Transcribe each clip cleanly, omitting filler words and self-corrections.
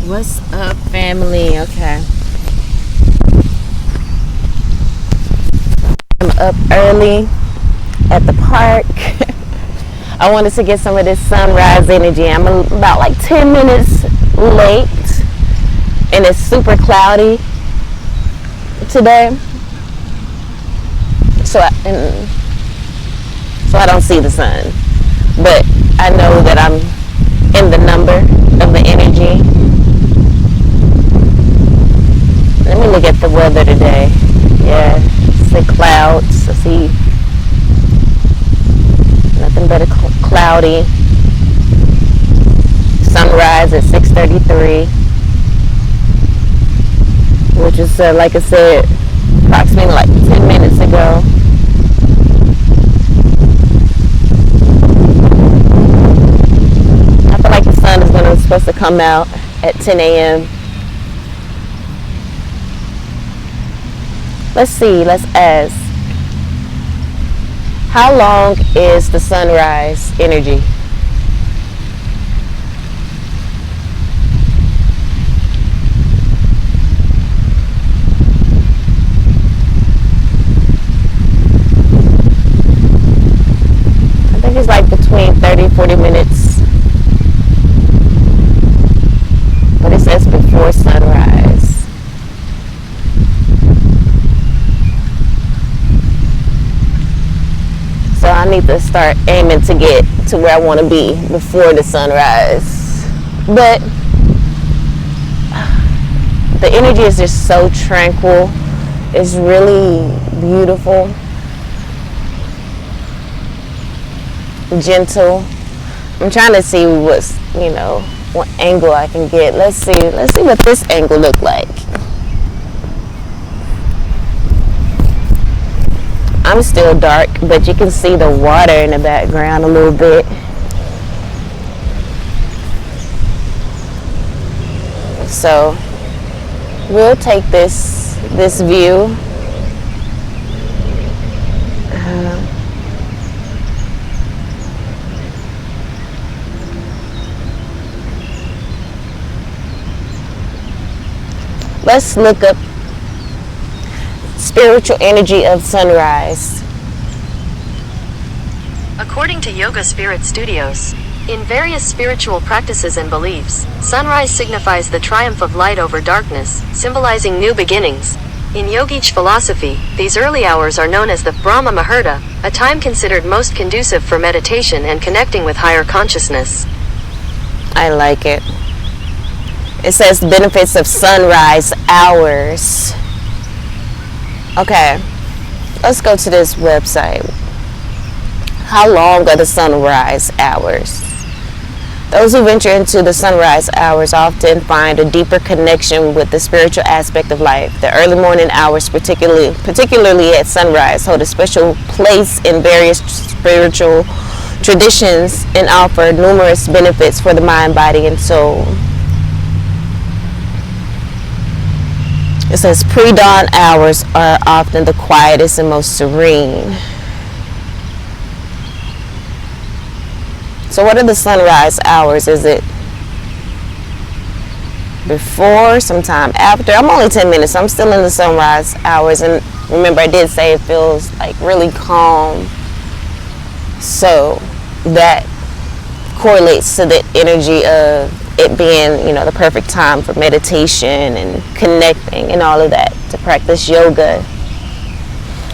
What's up, family? Okay. I'm up early at the park. I wanted to get some of this sunrise energy. I'm about like 10 minutes late, and it's super cloudy today. So I don't see the sun. But I know that I'm in the number of the energy. Let me look at the weather today. Yeah, I see clouds. I see nothing but cloudy. Sunrise at 6:33, which is, like I said, approximately like 10 minutes ago. I feel like the sun is supposed to come out at 10 a.m. Let's see, let's ask. How long is the sunrise energy? I think it's like between 30 and 40 minutes. But it says before sunrise. So I need to start aiming to get to where I want to be before the sunrise. But the energy is just so tranquil. It's really beautiful, gentle. I'm trying to see what angle I can get. Let's see what this angle look like. I'm still dark, but you can see the water in the background a little bit. So we'll take this view. Let's look up spiritual energy of sunrise. According to Yoga Spirit Studios, in various spiritual practices and beliefs, sunrise signifies the triumph of light over darkness, symbolizing new beginnings. In yogic philosophy, these early hours are known as the Brahma Muhurta, a time considered most conducive for meditation and connecting with higher consciousness. I like it. It says benefits of sunrise hours. Okay, let's go to this website. How long are the sunrise hours? Those who venture into the sunrise hours often find a deeper connection with the spiritual aspect of life. The early morning hours, particularly at sunrise, hold a special place in various spiritual traditions and offer numerous benefits for the mind, body, and soul. It says pre-dawn hours are often the quietest and most serene. So what are the sunrise hours? Is it before, sometime after? I'm only 10 minutes, so I'm still in the sunrise hours. And remember, I did say it feels like really calm. So that correlates to the energy of it being, the perfect time for meditation and connecting and all of that, to practice yoga.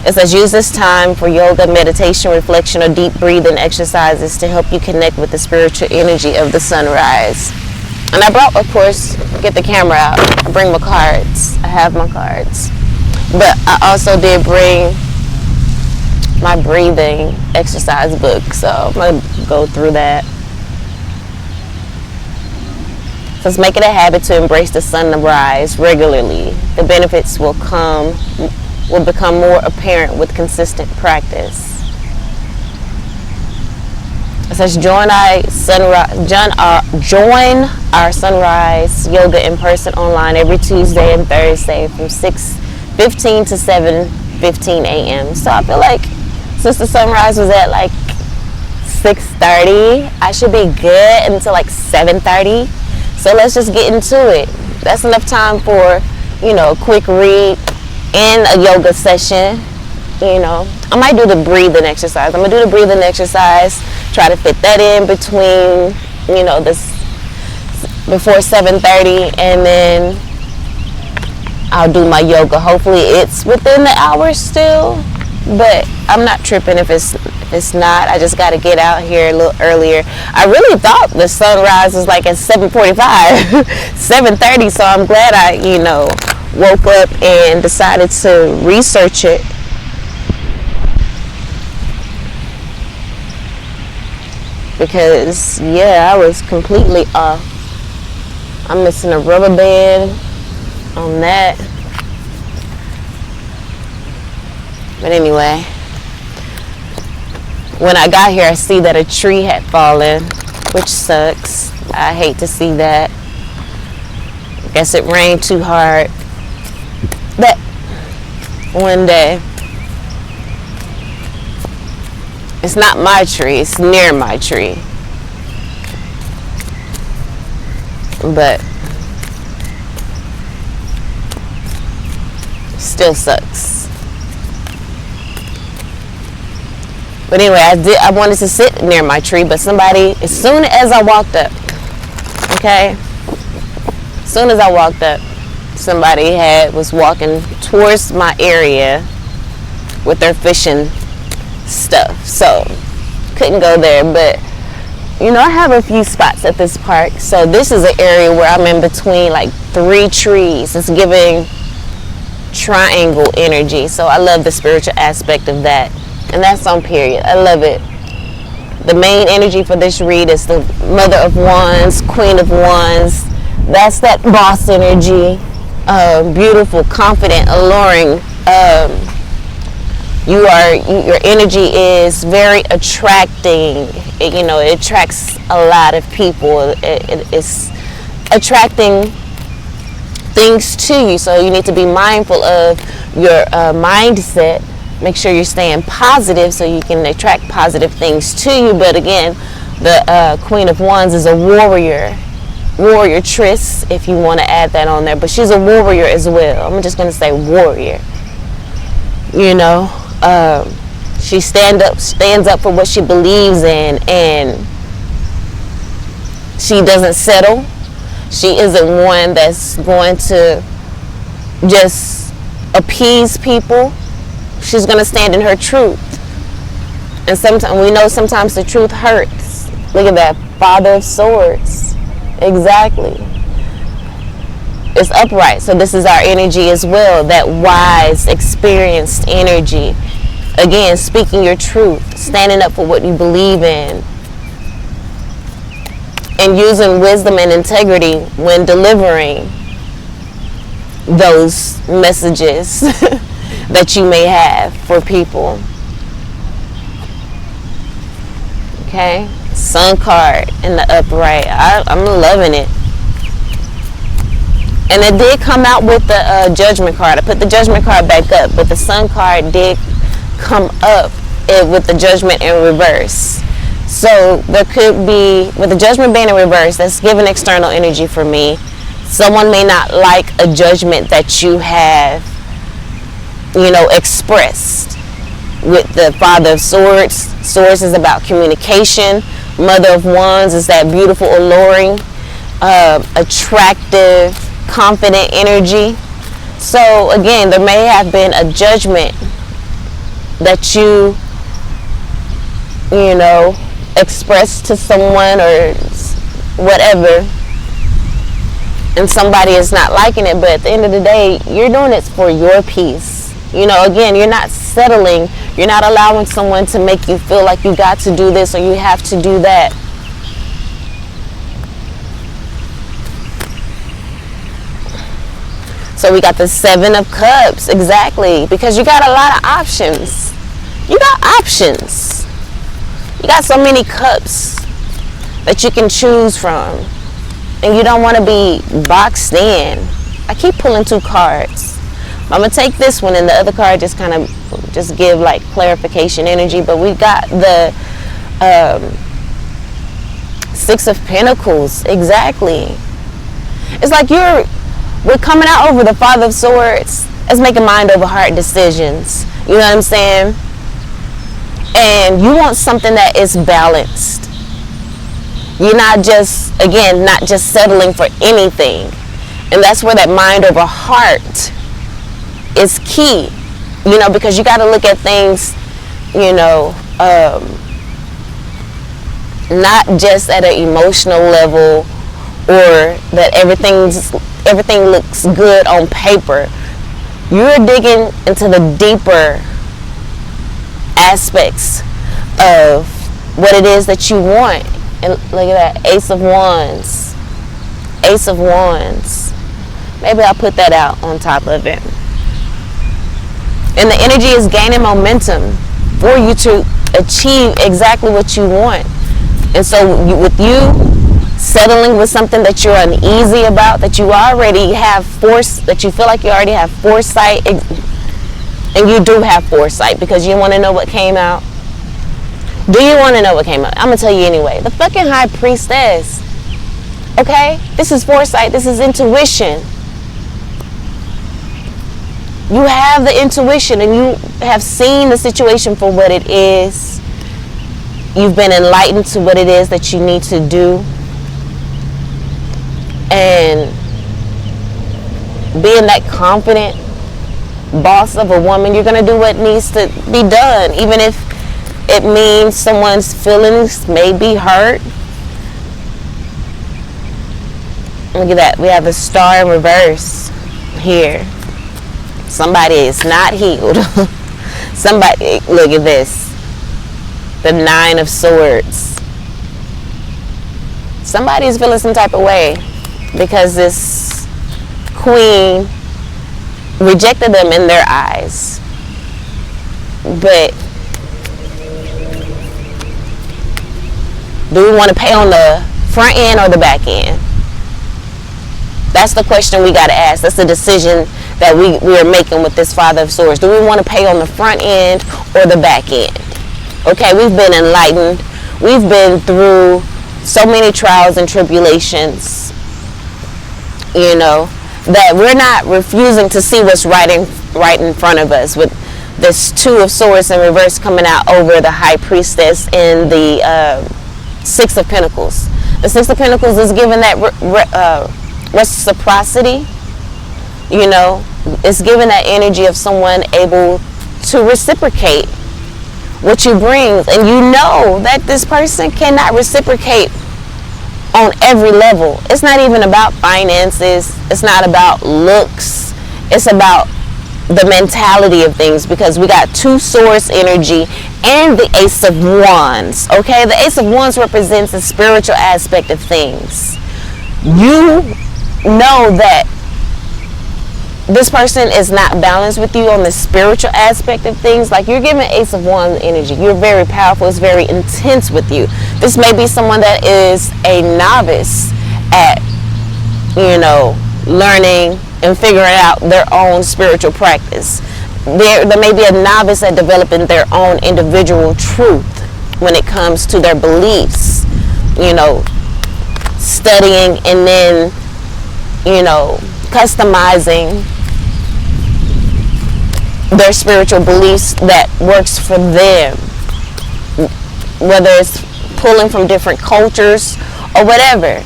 It says use this time for yoga, meditation, reflection, or deep breathing exercises to help you connect with the spiritual energy of the sunrise. And I brought, of course, get the camera out. I bring my cards. I have my cards. But I also did bring my breathing exercise book. So I'm going to go through that. So let's make it a habit to embrace the sunrise regularly. The benefits will become more apparent with consistent practice. It says join our sunrise yoga in person online every Tuesday and Thursday from 6:15 to 7:15 a.m. So I feel like since the sunrise was at like 6:30, I should be good until like 7:30. So let's just get into it. That's enough time for, a quick read and a yoga session. I might do the breathing exercise. I'm going to do the breathing exercise, try to fit that in between, this before 7:30, and then I'll do my yoga. Hopefully it's within the hour still, but I'm not tripping if it's not. I just got to get out here a little earlier. I really thought the sunrise was like at 7:45, 7:30, so I'm glad I, woke up and decided to research it. Because, I was completely off. I'm missing a rubber band on that. But anyway, when I got here, I see that a tree had fallen, which sucks. I hate to see that. I guess it rained too hard. But one day, it's not my tree, it's near my tree. But still sucks. But anyway, I wanted to sit near my tree, but somebody, as soon as I walked up, somebody was walking towards my area with their fishing stuff, so couldn't go there. But I have a few spots at this park, so this is an area where I'm in between like 3 trees. It's giving triangle energy, so I love the spiritual aspect of that, and that's on period. I love it. The main energy for this read is the Mother of Wands, Queen of Wands. That's that boss energy. Beautiful, confident, alluring. Your energy is very attracting. It attracts a lot of people. It's attracting things to you, so you need to be mindful of your mindset. Make sure you're staying positive so you can attract positive things to you. But again, the Queen of Wands is a warrior-tress, if you want to add that on there, but she's a warrior as well. I'm just going to say warrior. She stands up for what she believes in, and she doesn't settle. She isn't one that's going to just appease people. She's going to stand in her truth. And sometimes the truth hurts. Look at that, Father of Swords. Exactly. It's upright. So this is our energy as well, that wise, experienced energy. Again, speaking your truth, standing up for what you believe in, and using wisdom and integrity when delivering those messages that you may have for people. Okay, Sun card in the upright. I'm loving it. And it did come out with the Judgment card. I put the Judgment card back up, but the Sun card did come up with the Judgment in reverse. So there could be, with the Judgment being in reverse, that's giving external energy for me. Someone may not like a judgment that you have, expressed. With the Father of Swords, Swords is about communication. Mother of Wands is that beautiful, alluring, attractive, confident energy. So again, there may have been a judgment that you expressed to someone or whatever, and somebody is not liking it, but at the end of the day, you're doing it for your peace. Again, you're not settling. You're not allowing someone to make you feel like you got to do this or you have to do that. So we got the Seven of Cups, exactly, because you got a lot of options. You got options. You got so many cups that you can choose from, and you don't want to be boxed in. I keep pulling 2 cards. I'm going to take this one, and the other card just kind of just give like clarification energy. But we got the Six of Pentacles, exactly. It's like we're coming out over the Father of Swords as making mind over heart decisions. You know what I'm saying? And you want something that is balanced. You're not just, again, not just settling for anything. And that's where that mind over heart is key. You know, because you got to look at things, you know, not just at an emotional level, or that everything looks good on paper. You're digging into the deeper aspects of what it is that you want. And look at that, Ace of Wands. Ace of Wands. Maybe I'll put that out on top of it. And the energy is gaining momentum for you to achieve exactly what you want. And so with you settling with something that you're uneasy about, that you already have that you feel like you already have foresight, and you do have foresight because you want to know what came out. Do you want to know what came out? I'm going to tell you anyway. The fucking High Priestess. Okay? This is foresight. This is intuition. You have the intuition and you have seen the situation for what it is. You've been enlightened to what it is that you need to do. And being that confident boss of a woman, you're going to do what needs to be done, even if it means someone's feelings may be hurt. Look at that. We have the Star in reverse here. Somebody is not healed. Somebody, look at this. The Nine of Swords. Somebody is feeling some type of way because this queen rejected them in their eyes. But do we want to pay on the front end or the back end? That's the question we got to ask. That's the decision that we are making with this Father of Swords. Do we want to pay on the front end or the back end? Okay, we've been enlightened. We've been through so many trials and tribulations, you know, that we're not refusing to see what's right in front of us, with this Two of Swords in reverse coming out over the High Priestess and the Six of Pentacles. The Six of Pentacles is giving that reciprocity, you know. It's giving that energy of someone able to reciprocate what you bring, and you know that this person cannot reciprocate on every level. It's not even about finances. It's not about looks. It's about the mentality of things, because we got Two Swords energy and the Ace of Wands. Okay, the Ace of Wands represents the spiritual aspect of things. You know that this person is not balanced with you on the spiritual aspect of things. Like, you're giving Ace of Wands energy. You're very powerful. It's very intense with you. This may be someone that is a novice at, you know, learning and figuring out their own spiritual practice. There may be a novice at developing their own individual truth when it comes to their beliefs, you know, studying and then, you know, customizing their spiritual beliefs that works for them, whether it's pulling from different cultures or whatever.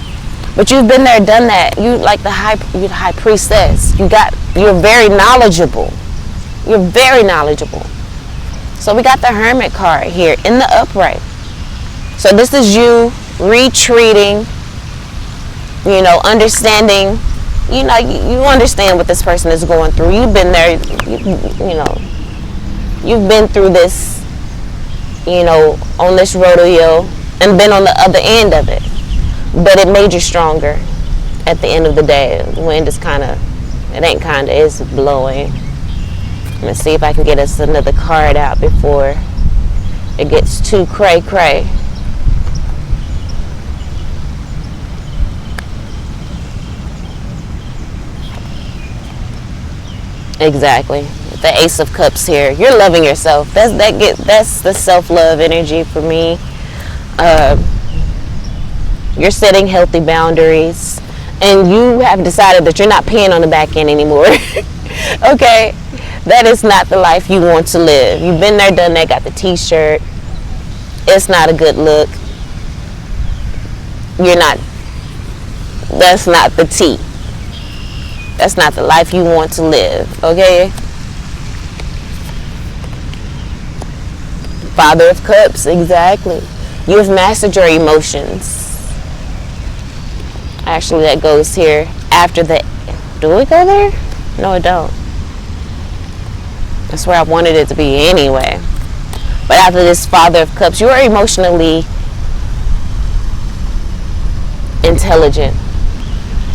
But you've been there, done that. You like you're the High Priestess. You're very knowledgeable. You're very knowledgeable. So we got the Hermit card here in the upright. So this is you retreating, you know, understanding. You know, you understand what this person is going through. You've been there, you know, you've been through this, you know, on this rodeo and been on the other end of it. But it made you stronger at the end of the day. The wind is it's blowing. Let's see if I can get us another card out before it gets too cray-cray. Exactly. The Ace of Cups here. You're loving yourself. That's the self-love energy for me. You're setting healthy boundaries. and you have decided that you're not paying on the back end anymore. Okay, that is not the life you want to live. You've been there, done that, got the t-shirt. It's not a good look. You're not, that's not the T. That's not the life you want to live, okay? Father of Cups, exactly. You have mastered your emotions. Actually, that goes here after the, do we go there? No, it don't. That's where I wanted it to be anyway. But after this Father of Cups, you are emotionally intelligent.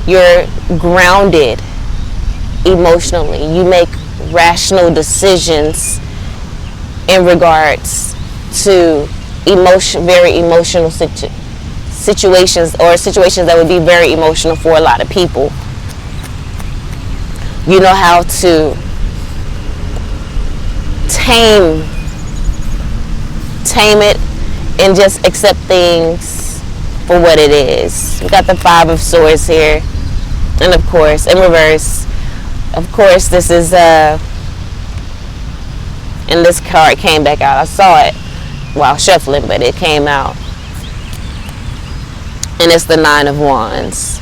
You're grounded emotionally. You make rational decisions in regards to very emotional situations, or situations that would be very emotional for a lot of people. You know how to tame it and just accept things for what it is. We got the Five of Swords here, and of course in reverse, of course this is and this card came back out. I saw it while shuffling, but it came out, and it's the Nine of Wands.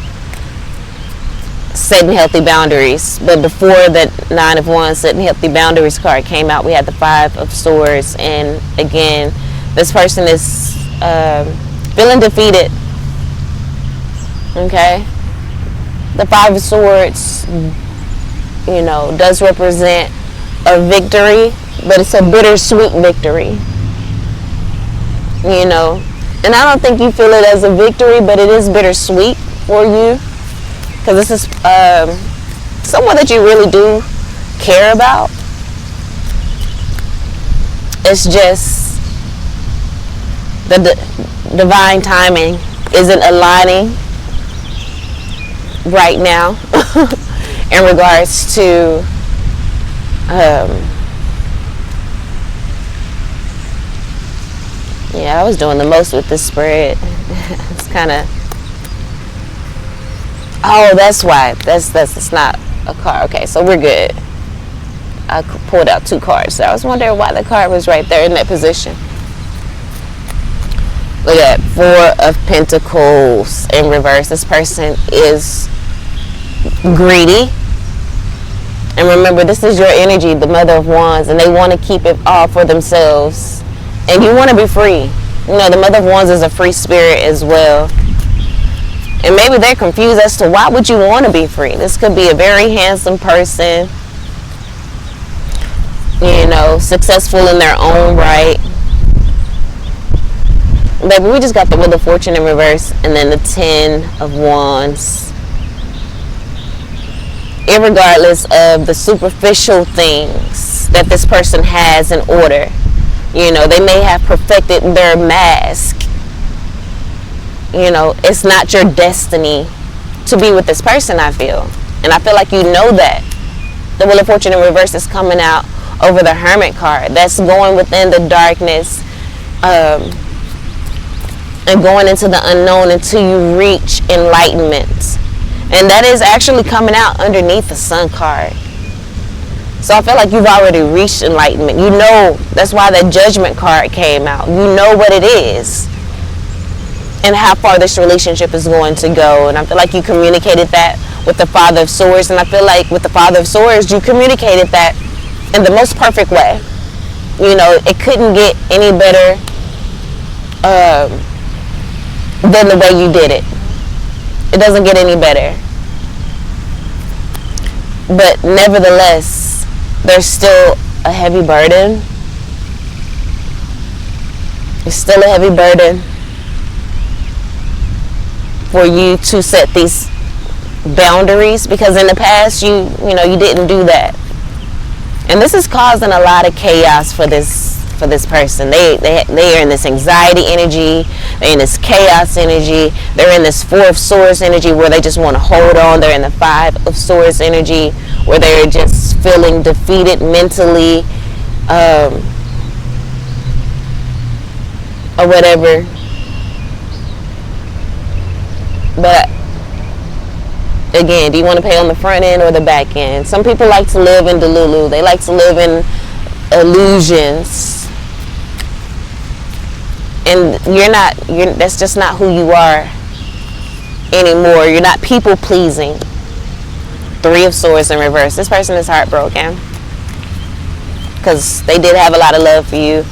Setting healthy boundaries. But before the Nine of Wands, setting healthy boundaries card came out, we had the Five of Swords. And again, this person is feeling defeated. Okay? The Five of Swords, you know, does represent a victory, but it's a bittersweet victory. You know? And I don't think you feel it as a victory, but it is bittersweet for you. Because this is someone that you really do care about. It's just the divine timing isn't aligning right now in regards to yeah, I was doing the most with this spread. It's kind of, oh, that's why. That's not a card. Okay, so we're good. I pulled out two cards. So I was wondering why the card was right there in that position. Look at Four of Pentacles in reverse. This person is greedy. And remember, this is your energy, the Mother of Wands, and they want to keep it all for themselves. And you want to be free. You know, the Mother of Wands is a free spirit as well. And maybe they're confused as to why would you want to be free. This could be a very handsome person, you know, successful in their own right. Baby, we just got the Wheel of Fortune in reverse, and then the Ten of Wands. Irregardless of the superficial things that this person has in order, you know, they may have perfected their mask. You know, it's not your destiny to be with this person, I feel. And I feel like you know that. The Wheel of Fortune in reverse is coming out over the Hermit card. That's going within the darkness and going into the unknown until you reach enlightenment. And that is actually coming out underneath the Sun card. So I feel like you've already reached enlightenment. You know, that's why that Judgment card came out. You know what it is and how far this relationship is going to go. And I feel like you communicated that with the Father of Swords. And I feel like with the Father of Swords, you communicated that in the most perfect way. You know, it couldn't get any better than the way you did it. It doesn't get any better. But nevertheless, there's still a heavy burden. It's still a heavy burden for you to set these boundaries, because in the past you didn't do that. And this is causing a lot of chaos for this person. They are in this anxiety energy, they're in this chaos energy, they're in this Four of Swords energy where they just want to hold on, they're in the Five of Swords energy where they're just feeling defeated mentally, or whatever. But Again, do you want to pay on the front end or the back end? Some people like to live in Delulu. They like to live in illusions. And that's just not who you are anymore. You're not people pleasing. 3 of Swords in reverse. This person is heartbroken because they did have a lot of love for you.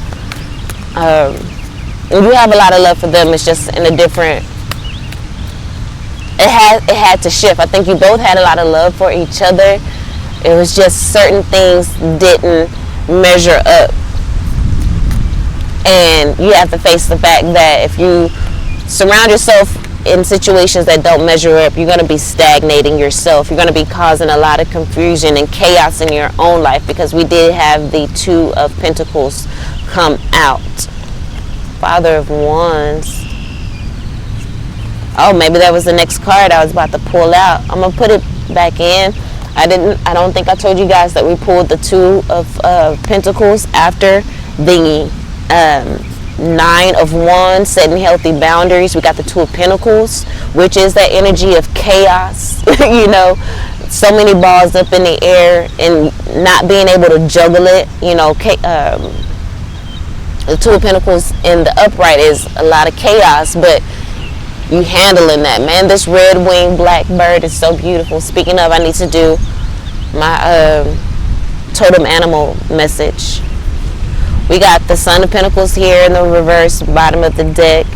And you have a lot of love for them. It's just in a different. It had to shift. I think you both had a lot of love for each other. It was just certain things didn't measure up. And you have to face the fact that if you surround yourself in situations that don't measure up, you're going to be stagnating yourself. You're going to be causing a lot of confusion and chaos in your own life, because we did have the 2 of Pentacles come out. Father of Wands. Oh, maybe that was the next card I was about to pull out. I'm going to put it back in. I don't think I told you guys that we pulled the 2 of Pentacles after the 9 of Wands, setting healthy boundaries. We got the 2 of Pentacles, which is that energy of chaos. You know, so many balls up in the air and not being able to juggle it. You know, the 2 of Pentacles in the upright is a lot of chaos, but you handling that, man. This red-winged black bird is so beautiful. Speaking of, I need to do my totem animal message. We got the Son of Pentacles here in the reverse, bottom of the deck.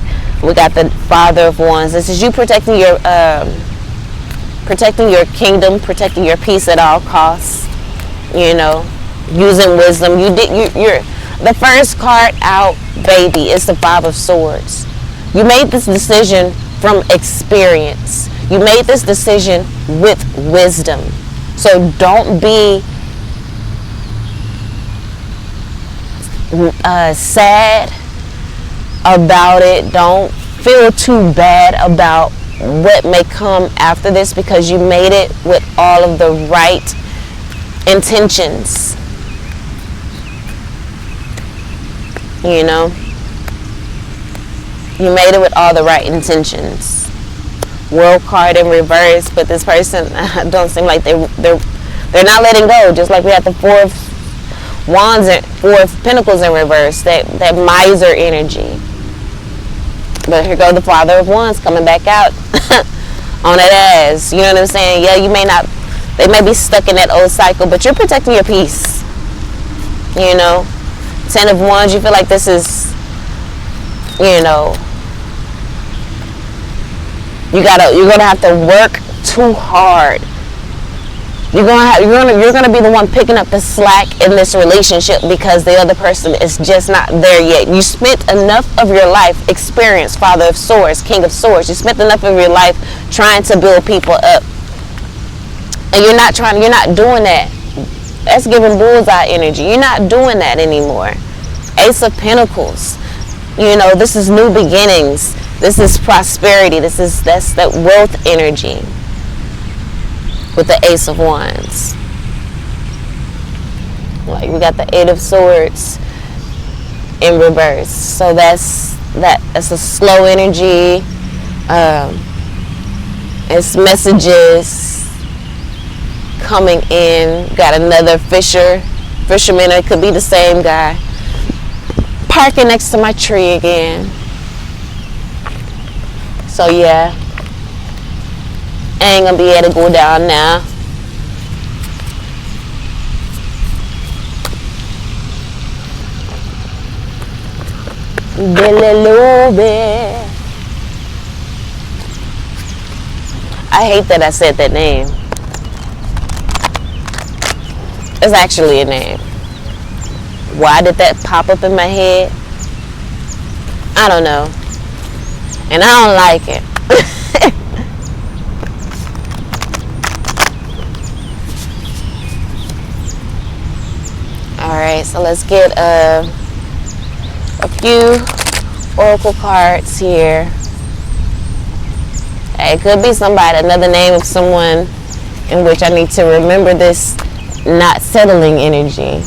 We got the Father of Wands. This is you protecting your kingdom, protecting your peace at all costs. You know, using wisdom. You're the first card out, baby. It's the 5 of Swords. You made this decision from experience. You made this decision with wisdom. So don't be sad about it. Don't feel too bad about what may come after this, because you made it with all of the right intentions. You know, you made it with all the right intentions. World card in reverse, but this person don't seem like they're not letting go. Just like we had the 4 of Wands and 4 of Pentacles in reverse, that miser energy. But here go the Father of Wands coming back out on that ass. You know what I'm saying? Yeah, they may be stuck in that old cycle, but you're protecting your peace. You know, 10 of Wands, you feel like this is, you know, you're gonna have to work too hard. You're gonna be the one picking up the slack in this relationship, because the other person is just not there yet. You spent enough of your life experience, Father of Swords, King of Swords. You spent enough of your life trying to build people up, and you're not doing that. That's giving bullseye energy. You're not doing that anymore. Ace of Pentacles. You know, this is new beginnings. This is prosperity. That's that wealth energy with the Ace of Wands. Like, we got the 8 of Swords in reverse. So that's a slow energy. It's messages coming in. Got another fisherman. It could be the same guy parking next to my tree again. So yeah, I ain't gonna be able to go down now. I hate that I said that name. It's actually a name. Why did that pop up in my head? I don't know. And I don't like it. Alright, so let's get a few oracle cards here. It could be somebody, another name of someone in which I need to remember this not settling energy.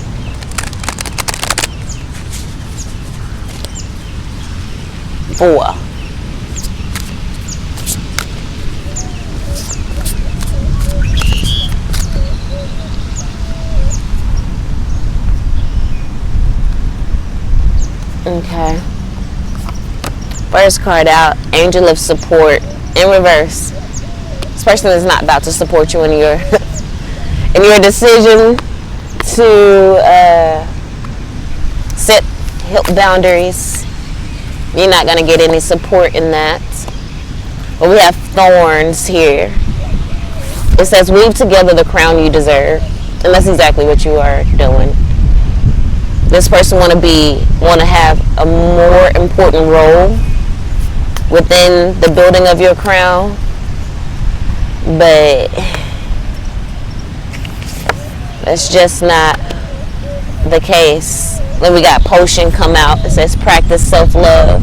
Okay. First card out, Angel of Support in reverse. This person is not about to support you in your in your decision to set health boundaries. You're not going to get any support in that. But we have thorns here. It says, weave together the crown you deserve. And that's exactly what you are doing. This person want to have a more important role within the building of your crown. But that's just not the case. Then we got potion come out. It says practice self-love.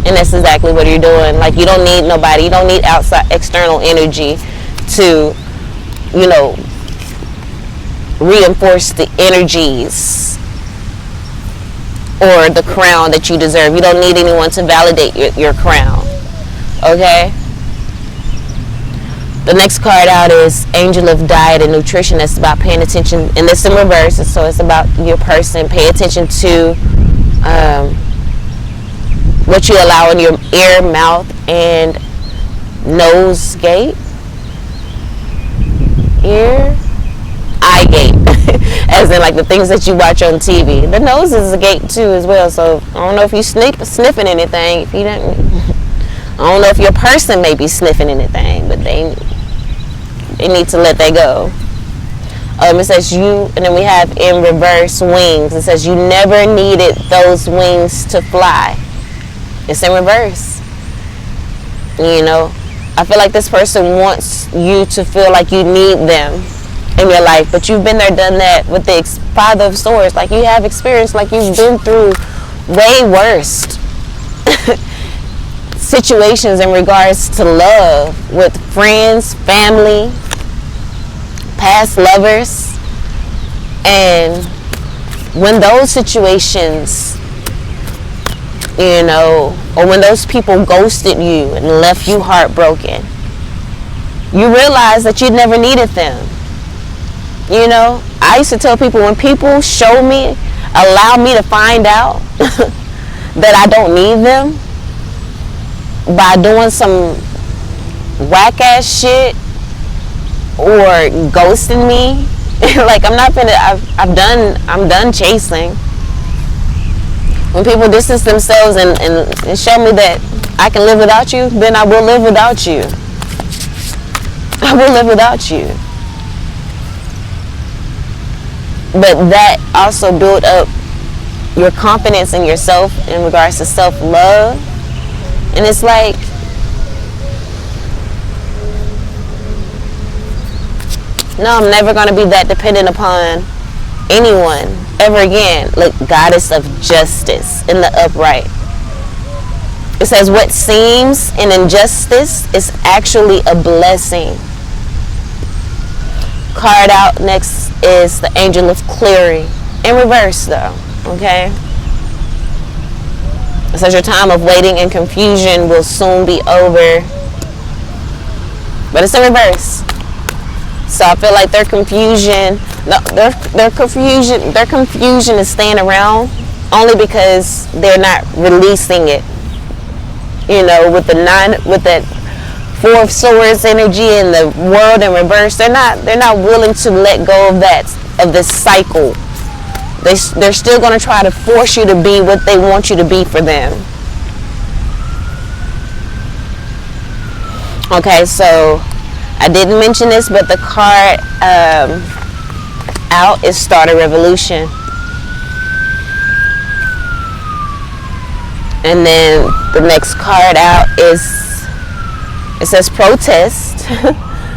And that's exactly what you're doing. Like, you don't need nobody. You don't need outside external energy to, reinforce the energies or the crown that you deserve. You don't need anyone to validate your crown. Okay? The next card out is Angel of Diet and Nutrition. That's about paying attention. And this in reverse. So it's about your person. Pay attention to what you allow in your ear, mouth, and nose gate. Eye gate. As in, like, the things that you watch on TV. The nose is a gate too as well. So I don't know if you sniffing anything. If you don't, I don't know if your person may be sniffing anything, but they need to let that go. It says you, and then we have in reverse wings. It says you never needed those wings to fly. It's in reverse. I feel like this person wants you to feel like you need them in your life, but you've been there, done that with the Father of Swords. Like, you have experience, like you've been through way worse situations in regards to love with friends, family, past lovers. And when those situations, or when those people ghosted you and left you heartbroken, you realize that you never needed them. I used to tell people, when people allow me to find out that I don't need them by doing some whack ass shit or ghosting me, like, I'm done chasing. When people distance themselves and show me that I can live without you, then I will live without you. I will live without you. But that also built up your confidence in yourself in regards to self-love. And it's like, no, I'm never going to be that dependent upon anyone ever again. Look, Goddess of Justice in the upright. It says what seems an injustice is actually a blessing. Card out next is the Angel of Clearing. In reverse though, okay? It says your time of waiting and confusion will soon be over. But it's in reverse. So I feel like their confusion is staying around only because they're not releasing it. With that Four of Swords energy and the World in reverse, they're not willing to let go of this cycle. They're still going to try to force you to be what they want you to be for them. Okay, so I didn't mention this, but the card out is Start a Revolution. And then the next card out it says protest.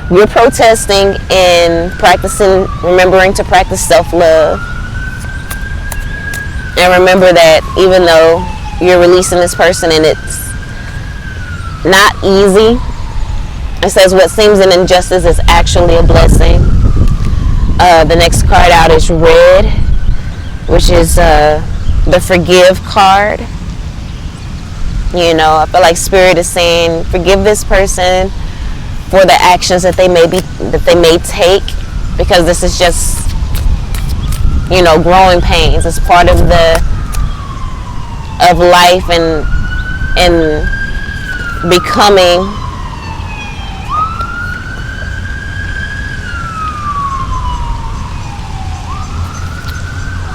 You're protesting and remembering to practice self-love. And remember that even though you're releasing this person and it's not easy, it says what seems an injustice is actually a blessing. The next card out is red, which is the forgive card. I feel like Spirit is saying forgive this person for the actions that they may take, because this is just growing pains. It's part of of life and becoming.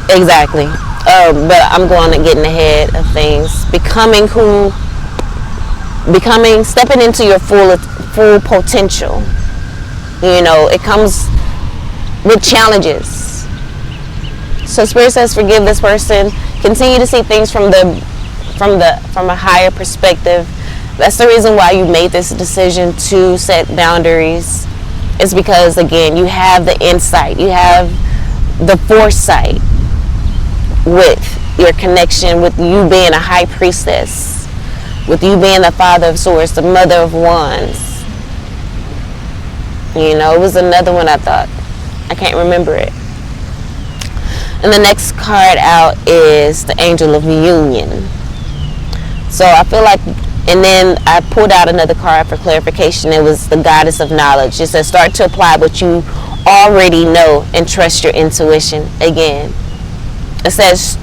Exactly. But I'm going to getting ahead of things. Stepping into your full potential. You know, it comes with challenges. So Spirit says, forgive this person. Continue to see things from a higher perspective. That's the reason why you made this decision to set boundaries. It's because, again, you have the insight, you have the foresight with your connection, with you being a high priestess, with you being the father of swords, the mother of wands. You know, it was another one I thought. I can't remember it. And the next card out is the Angel of Union. So I feel like, and then I pulled out another card for clarification. It was the Goddess of Knowledge. It says, start to apply what you already know and trust your intuition. Again, it says,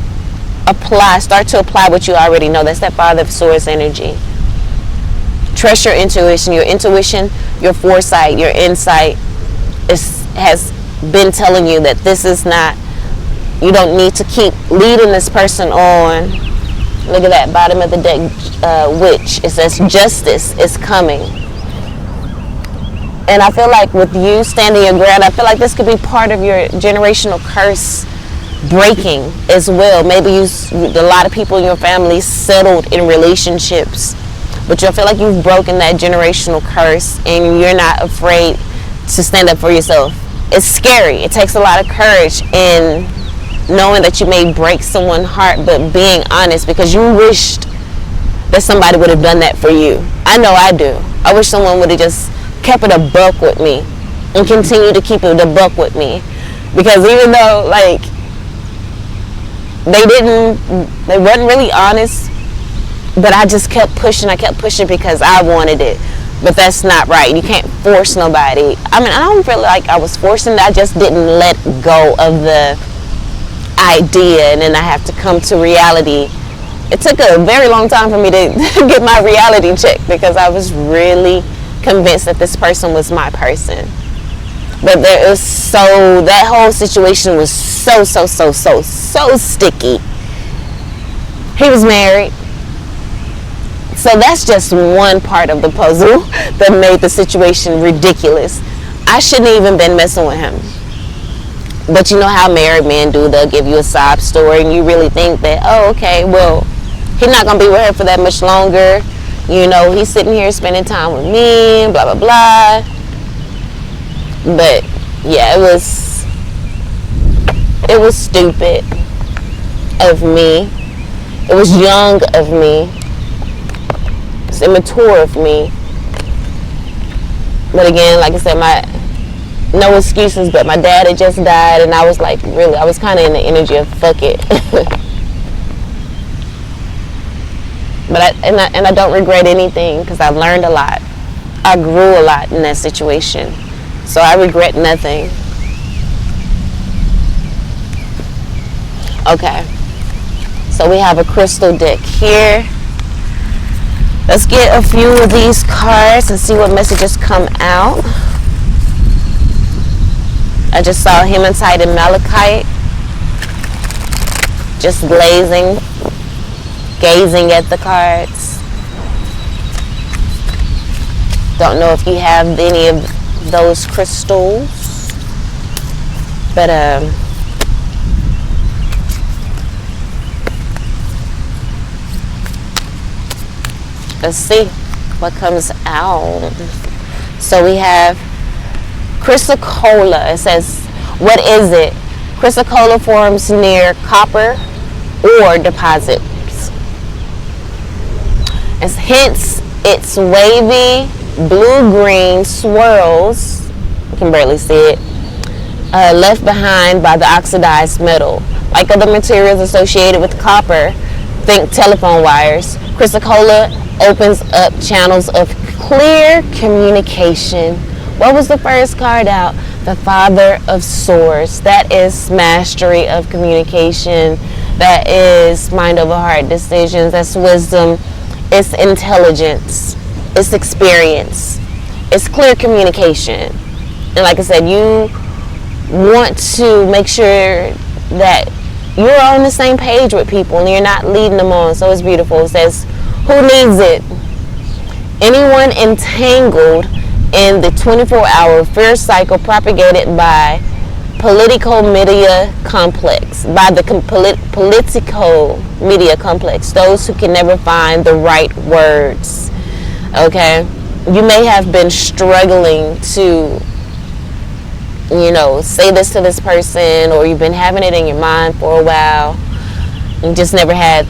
start to apply what you already know. That's that Father of Swords energy. Trust your intuition. Your intuition, your foresight, your insight has been telling you that this is not, you don't need to keep leading this person on. Look at that bottom of the deck, witch. It says justice is coming. And I feel like with you standing your ground, I feel like this could be part of your generational curse breaking as well. Maybe a lot of people in your family settled in relationships, but you feel like you've broken that generational curse and you're not afraid to stand up for yourself. It's scary. It takes a lot of courage in knowing that you may break someone's heart, but being honest, because you wished that somebody would have done that for you. I know I do. I wish someone would have just kept it a buck with me and continue to keep it a buck with me, because even though like they wasn't really honest, but I just kept pushing. I kept pushing because I wanted it. But that's not right. You can't force nobody. I mean, I don't feel like I was forcing it. I just didn't let go of the idea, and then I have to come to reality. It took a very long time for me to get my reality check, because I was really convinced that this person was my person. But that whole situation was so sticky. He was married. So that's just one part of the puzzle that made the situation ridiculous. I shouldn't even been messing with him. But you know how married men do, they'll give you a sob story and you really think that, oh, okay, well, he's not going to be with her for that much longer. You know, he's sitting here spending time with me, blah, blah, blah. But, yeah, it was stupid of me. It was young of me. It's immature of me. But again, like I said, no excuses, but my dad had just died, and I was like, really, I was kind of in the energy of fuck it. But I don't regret anything, because I've learned a lot. I grew a lot in that situation, so I regret nothing. Okay, so we have a crystal deck here. Let's get a few of these cards and see what messages come out. I just saw hematite and malachite, just gazing at the cards. Don't know if you have any of those crystals, but let's see what comes out. So we have chrysocolla. It says, what is it? Chrysocolla forms near copper ore deposits. Hence, its wavy blue-green swirls, you can barely see it, left behind by the oxidized metal. Like other materials associated with copper, think telephone wires, chrysocolla opens up channels of clear communication. What was the first card out? The Father of Swords. That is mastery of communication. That is mind over heart decisions. That's wisdom. It's intelligence. It's experience. It's clear communication. And like I said, you want to make sure that you're on the same page with people and you're not leading them on. So it's beautiful. It says, who needs it? Anyone entangled in the 24-hour fear cycle propagated by political media complex, political media complex, those who can never find the right words. Okay, you may have been struggling to, say this to this person, or you've been having it in your mind for a while. You just never had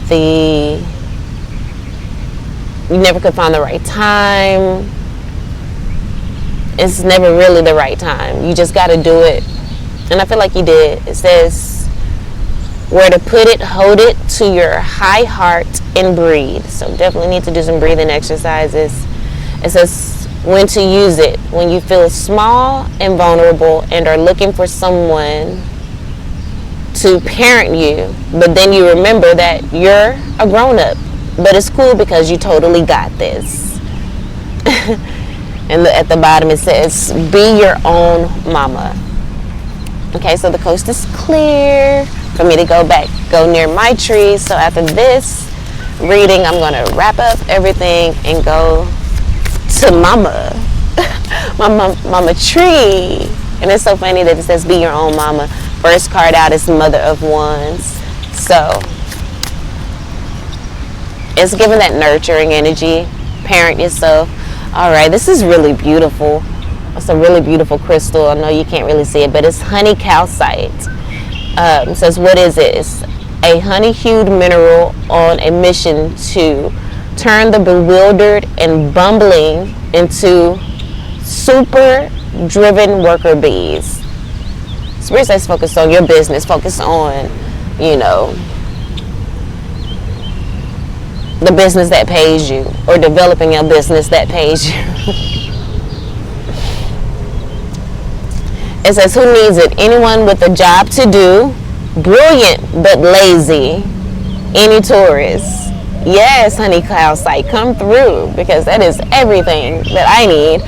you never could find the right time. It's never really the right time. You just got to do it. And I feel like you did. It says where to put it, hold it to your high heart and breathe. So definitely need to do some breathing exercises. It says when to use it. When you feel small and vulnerable and are looking for someone to parent you, but then you remember that you're a grown-up. But it's cool because you totally got this. And at the bottom it says, be your own mama. Okay, so the coast is clear for me to go near my tree. So after this reading, I'm going to wrap up everything and go to mama. Mama tree. And it's so funny that it says, be your own mama. First card out is mother of wands. So it's giving that nurturing energy. Parent yourself. All right, this is really beautiful. It's a really beautiful crystal. I know you can't really see it, but it's honey calcite. It says, what is it? It's a honey-hued mineral on a mission to turn the bewildered and bumbling into super-driven worker bees. Spirit says focus on your business. Focus on, the business that pays you, or developing a business that pays you. It says, who needs it? Anyone with a job to do, brilliant but lazy. Any tourists? Yes, honey calcite, come through, because that is everything that I need.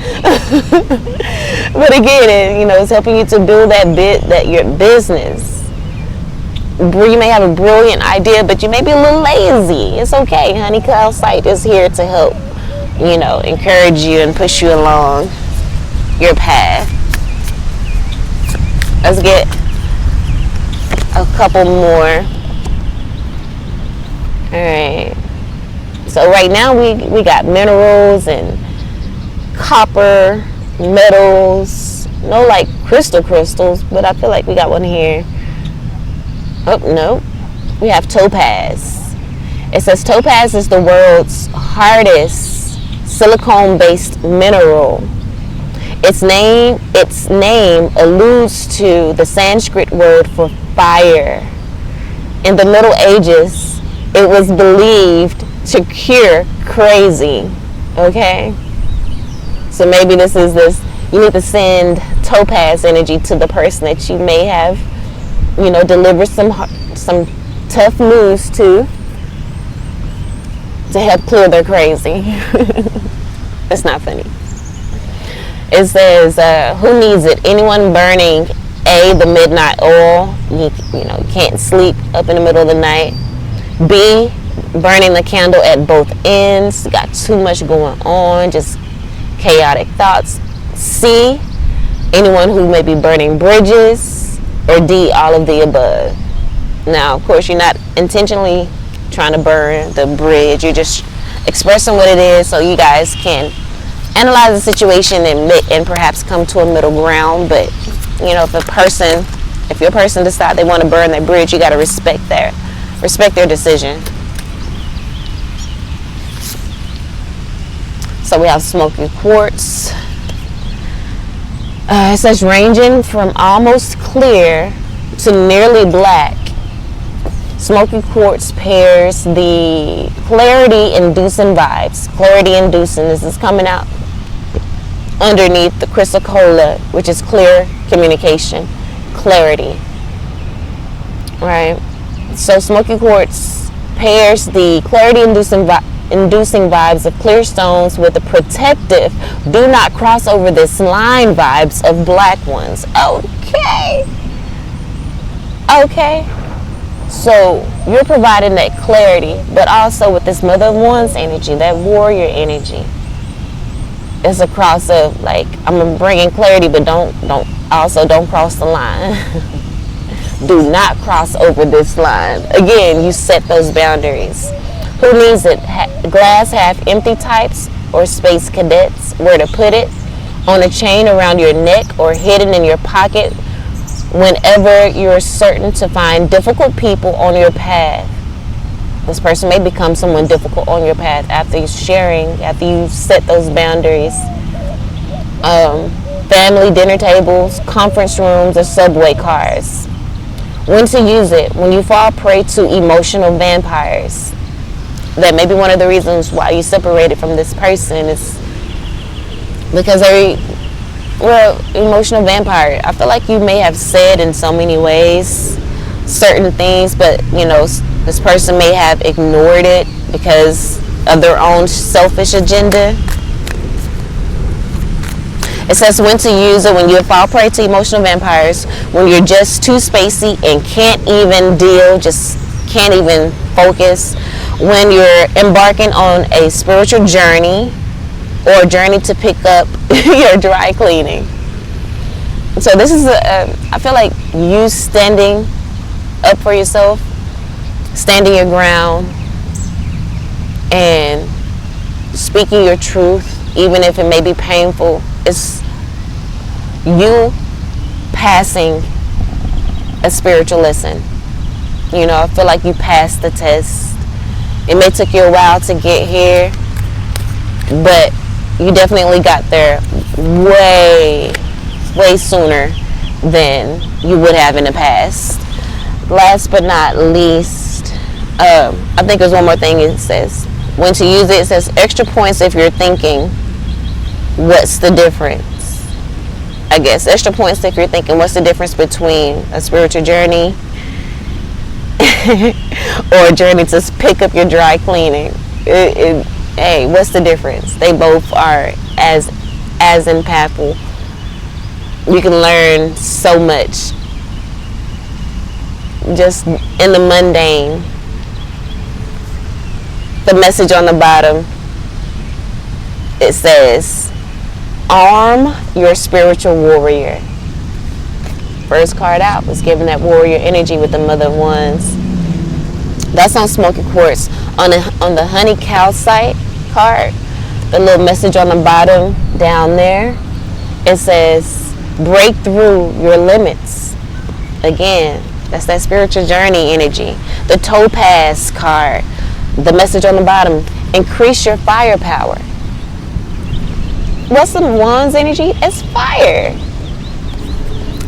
But again, it's helping you to build your business. You may have a brilliant idea, but you may be a little lazy. It's okay. Honey calcite is here to help, encourage you and push you along your path. Let's get a couple more. All right. So right now we got minerals and copper, metals. No like crystals, but I feel like we got one here. Oh, no. We have topaz. It says topaz is the world's hardest silicone-based mineral. Its name alludes to the Sanskrit word for fire. In the Middle Ages, it was believed to cure crazy. Okay? So maybe you need to send topaz energy to the person that you may have, deliver some tough news to help clear their crazy. It's not funny. It says, who needs it? Anyone burning the midnight oil. You can't sleep up in the middle of the night. B, burning the candle at both ends. Got too much going on. Just chaotic thoughts. C, anyone who may be burning bridges. Or D, all of the above. Now, of course, you're not intentionally trying to burn the bridge. You're just expressing what it is so you guys can analyze the situation and perhaps come to a middle ground. But, if your person decides they want to burn their bridge, you got to respect their decision. So we have smoky quartz. It says ranging from almost clear to nearly black. Smoky quartz pairs the clarity-inducing vibes. Clarity-inducing. This is coming out underneath the chrysocolla, which is clear communication, clarity. Right? So smoky quartz pairs the clarity-inducing vibes of clear stones with the protective, do not cross over this line vibes of black ones. Okay. Okay. So you're providing that clarity, but also with this Mother of Wands energy, that warrior energy. It's a cross of like, I'm bringing clarity, but don't cross the line. Do not cross over this line. Again, you set those boundaries. Who needs it? Glass half empty types or space cadets, where to put it, on a chain around your neck or hidden in your pocket whenever you're certain to find difficult people on your path. This person may become someone difficult on your path after you set those boundaries. Family dinner tables, conference rooms, or subway cars. When to use it? When you fall prey to emotional vampires. That may be one of the reasons why you separated from this person, is because emotional vampire. I feel like you may have said in so many ways certain things, but this person may have ignored it because of their own selfish agenda. It says when to use it: when you fall prey to emotional vampires, when you're just too spacey and can't even focus, when you're embarking on a spiritual journey or a journey to pick up your dry cleaning. So this is I feel like you standing up for yourself, standing your ground, and speaking your truth, even if it may be painful. It's you passing a spiritual lesson. I feel like you passed the test. It may take you a while to get here, but you definitely got there way sooner than you would have in the past. Last but not least, I think there's one more thing it says. When to use it, it says extra points if you're thinking, what's the difference? I guess extra points if you're thinking, what's the difference between a spiritual journey or a journey to pick up your dry cleaning? Hey, what's the difference? They both are as impactful. You can learn so much just in the mundane. The message on the bottom, it says, arm your spiritual warrior. First card out was giving that warrior energy with the Mother of Wands. That's on smoky quartz. On the honey calcite card, the little message on the bottom down there, it says, break through your limits. Again, that's that spiritual journey energy. The topaz card, the message on the bottom, increase your firepower. What's the Wands energy? It's fire.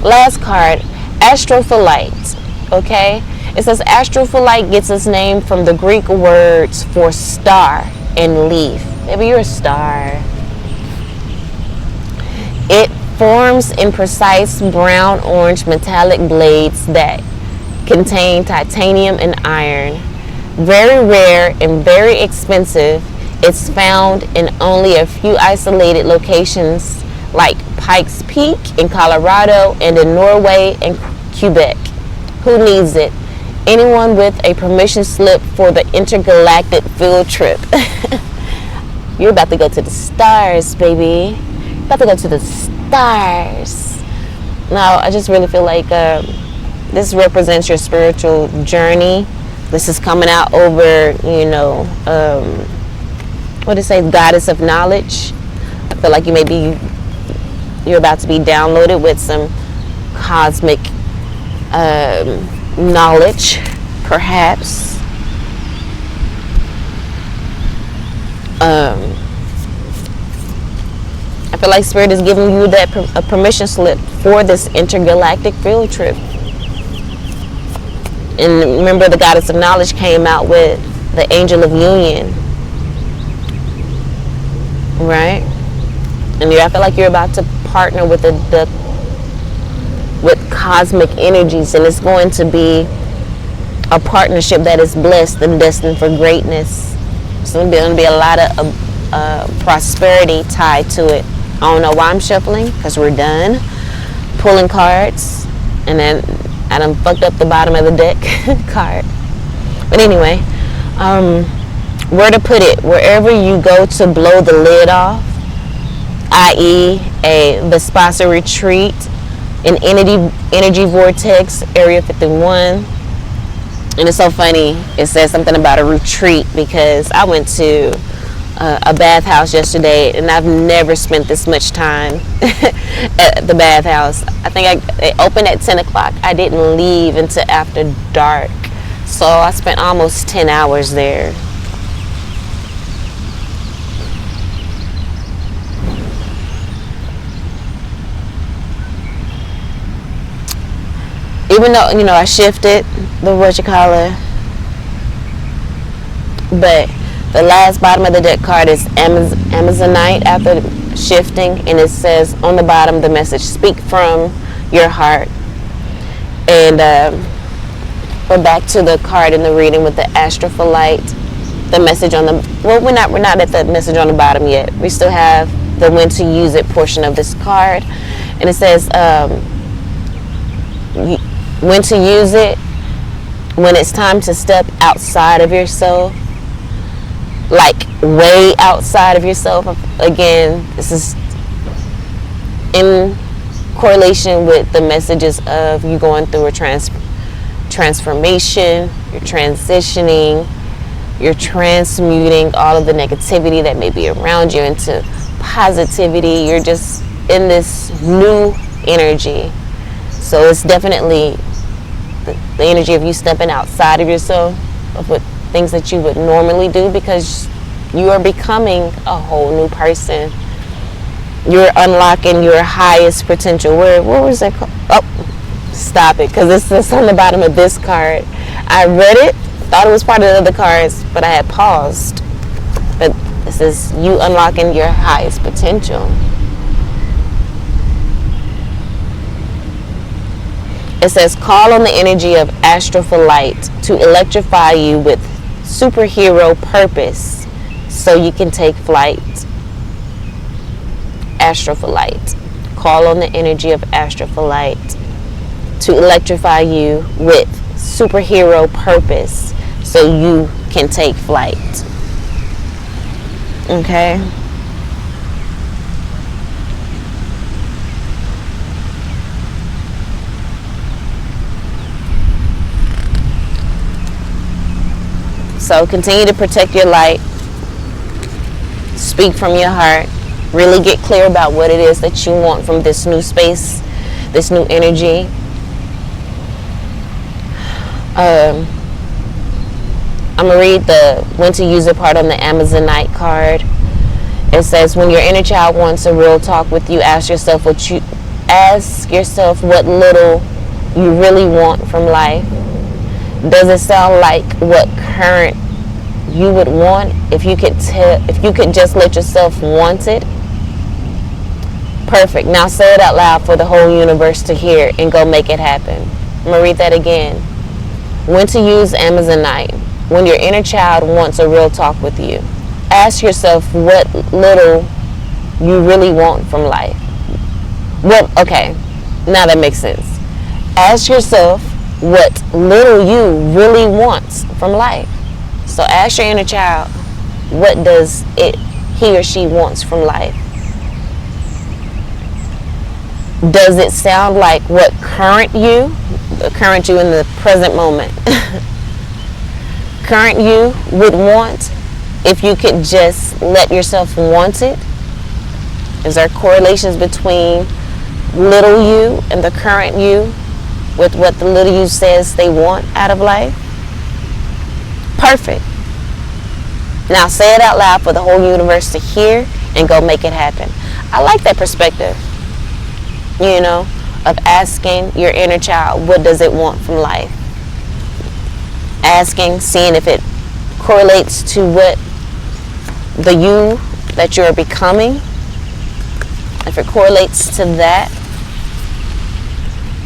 Last card, astrophyllite. Okay? It says astrophyllite gets its name from the Greek words for star and leaf. Maybe you're a star. It forms in precise brown-orange metallic blades that contain titanium and iron. Very rare and very expensive. It's found in only a few isolated locations like Pikes Peak in Colorado and in Norway and Quebec. Who needs it? Anyone with a permission slip for the intergalactic field trip. You're about to go to the stars, baby. You're about to go to the stars. Now, I just really feel like this represents your spiritual journey. This is coming out over, what it say, goddess of knowledge. I feel like you're about to be downloaded with some cosmic knowledge, perhaps. I feel like Spirit is giving you a permission slip for this intergalactic field trip. And remember, the goddess of knowledge came out with the angel of union. Right? And I feel like you're about to partner with with cosmic energies, and it's going to be a partnership that is blessed and destined for greatness. So there's going to be a lot of prosperity tied to it. I don't know why I'm shuffling, because we're done pulling cards, and then I done fucked up the bottom of the deck card. But anyway, where to put it? Wherever you go to blow the lid off, i.e. a Vespasa retreat, an energy vortex, Area 51. And it's so funny, it says something about a retreat, because I went to a bathhouse yesterday, and I've never spent this much time at the bathhouse. I think it opened at 10 o'clock. I didn't leave until after dark. So I spent almost 10 hours there. Even though, I shifted the but the last bottom of the deck card is Amazonite after shifting, and it says on the bottom the message, speak from your heart. And we're back to the card in the reading with the astrophyllite. The message on the, well, we're not at the message on the bottom yet. We still have the when to use it portion of this card, and it says when to use it, when it's time to step outside of yourself, like way outside of yourself. Again, this is in correlation with the messages of you going through a transformation, you're transitioning, you're transmuting all of the negativity that may be around you into positivity. You're just in this new energy. So it's definitely the energy of you stepping outside of yourself, of what things that you would normally do, because you are becoming a whole new person. You're unlocking your highest potential. Where was that? Oh, stop it, because this is on the bottom of this card. I read it, thought it was part of the other cards, but I had paused. But this is you unlocking your highest potential. It says, call on the energy of astrophyllite to electrify you with superhero purpose so you can take flight. Astrophyllite. Call on the energy of astrophyllite to electrify you with superhero purpose so you can take flight. Okay? So continue to protect your light. Speak from your heart. Really get clear about what it is that you want from this new space, this new energy. I'm going to read the when to use it part on the Amazonite card. It says, when your inner child wants a real talk with you, ask yourself what little you really want from life. Does it sound like what current you would want if you could just let yourself want it? Perfect. Now say it out loud for the whole universe to hear and go make it happen. I'm going to read that again. When to use Amazonite. When your inner child wants a real talk with you, ask yourself what little you really want from life. Well, okay, now that makes sense. Ask yourself what little you really wants from life. So ask your inner child, what does he or she wants from life? Does it sound like what current you in the present moment, current you would want if you could just let yourself want it? Is there correlations between little you and the current you with what the little you says they want out of life? Perfect. Now say it out loud for the whole universe to hear and go make it happen. I like that perspective, of asking your inner child, what does it want from life? Asking, seeing if it correlates to what the you that you're becoming, if it correlates to that,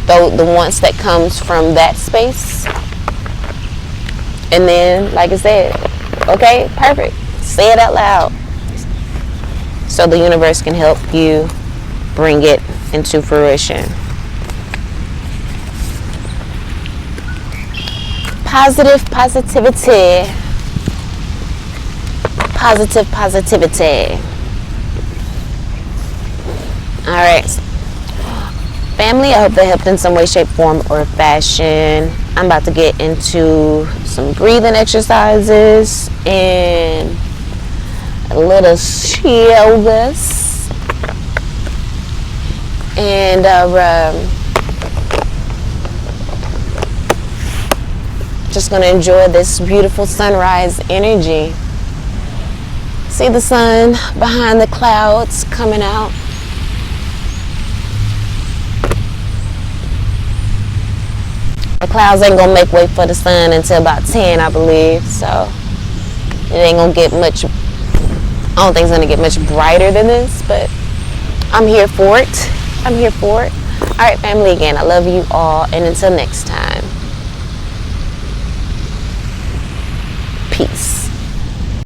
though the wants that comes from that space. And then, like I said, okay, perfect. Say it out loud so the universe can help you bring it into fruition. Positivity. Positivity. All right. Family, I hope they helped in some way, shape, form, or fashion. I'm about to get into some breathing exercises and a little yogas. And just going to enjoy this beautiful sunrise energy. See the sun behind the clouds coming out. The clouds ain't gonna make way for the sun until about 10, I believe. So it ain't gonna get much. I don't think it's gonna get much brighter than this, but I'm here for it. I'm here for it. All right, family. Again, I love you all, and until next time, peace.